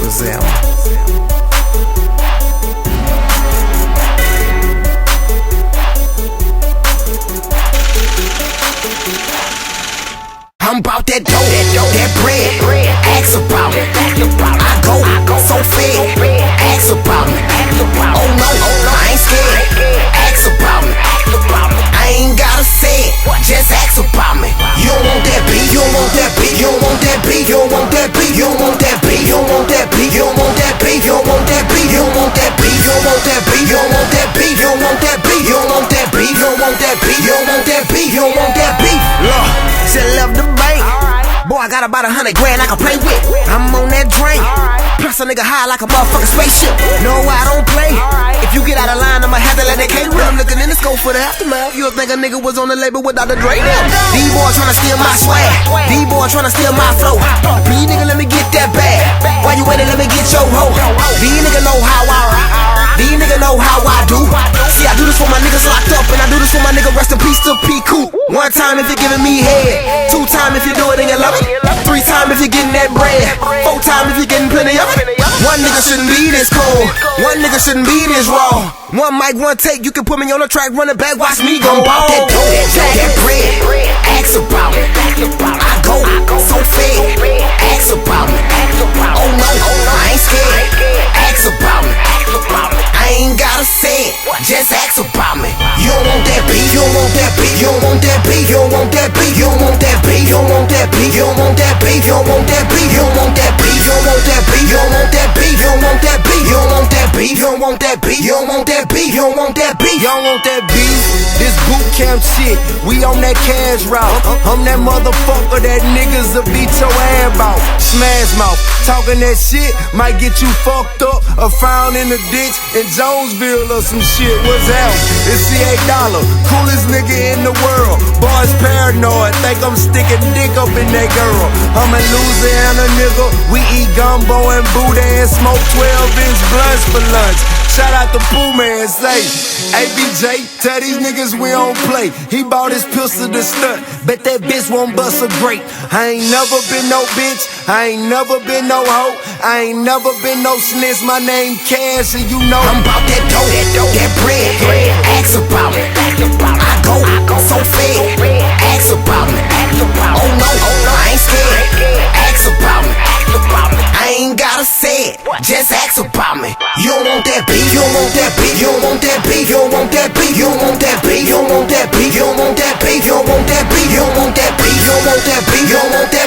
What's that? I'm about that dough, that bread, ask about it. I go so fed, ask about me. Oh no, I ain't scared, ask about me. I ain't gotta say it, just ask about me. You don't want that beat, you don't want that beat, you don't want that beat, you don't want that beat, you don't want that beat, you don't want that beat, you don't want that beat, you don't want that beat, you don't want that beat, you don't want that beat, you don't want that beat, you don't want that beat, you don't want that beat, you don't want that beat, you don't want that beat, you don't want that beat. Look, just left the bank. Boy, I got about 100 grand I can play with. I'm on that drink. Plus a nigga high like a motherfucking spaceship. No, I don't play. If you get out of line, I'ma have to let that K rip. I'm looking in the scope for the aftermath. You'll think a nigga was on the label without the Dre. D-boy tryna steal my swag. D-boy tryna steal my flow. B nigga, let me get that bag. Why you waiting? Let me get your hoe. D nigga know how I rock. D nigga know how I do. See, I do this for my niggas locked up, and I do this for my nigga rest in peace to P. Coop. 1 time if you're giving me head. 2 time if you do it and you love it. 3 time if you're getting that bread. 4 time if you're getting plenty of it. 1 nigga shouldn't be this cold. 1 nigga shouldn't be this raw. 1 mic, 1 take, you can put me on the track, run it back, watch me go ball. That dough, that bread, ask about it. I go so fed, ask about me. Oh no, I ain't scared, ask about me. I ain't gotta say it, just ask about me. You don't want that beat, you don't want that beat, you don't want that beat, you don't want that beat, you don't want that beat, you don't want that beat, you don't want that beat, you don't want that beat, you don't want that beat, you don't want that beat, you don't want that beat, you don't want that beat, you don't want that beat, you don't want that beat, you don't want that beat, you don't want that beat, you don't want that beat. This boot camp shit, we on that cash route. I'm that motherfucker that niggas will beat your ass about. Smash mouth, talking that shit might get you fucked up or found in the ditch in Jonesville or some shit. What's that? It's C.A. Dollar, coolest nigga in the world. Boys paranoid, think I'm sticking dick up in that girl. I'm a Louisiana nigga, we eat gumbo and booty and smoke 12-inch blunts for lunch. Shout out to Pooh Man, say, ABJ, tell these niggas we don't play. He bought his pistol to stunt, bet that bitch won't bust a grape. I ain't never been no bitch, I ain't never been no hoe, I ain't never been no snitch. My name Cash and you know I'm about that dough, that bread, ask about me. I go so fed, ask about me. Oh no, I ain't scared, ask about me. I ain't gotta say it, just ask about me. You don't want that beat, you don't want that beat, you don't want that beat, you don't want that beat, you don't want that beat, you don't want that beat, you don't want that beat, you don't want that beat, you don't want that beat, you don't want that beat, you don't want that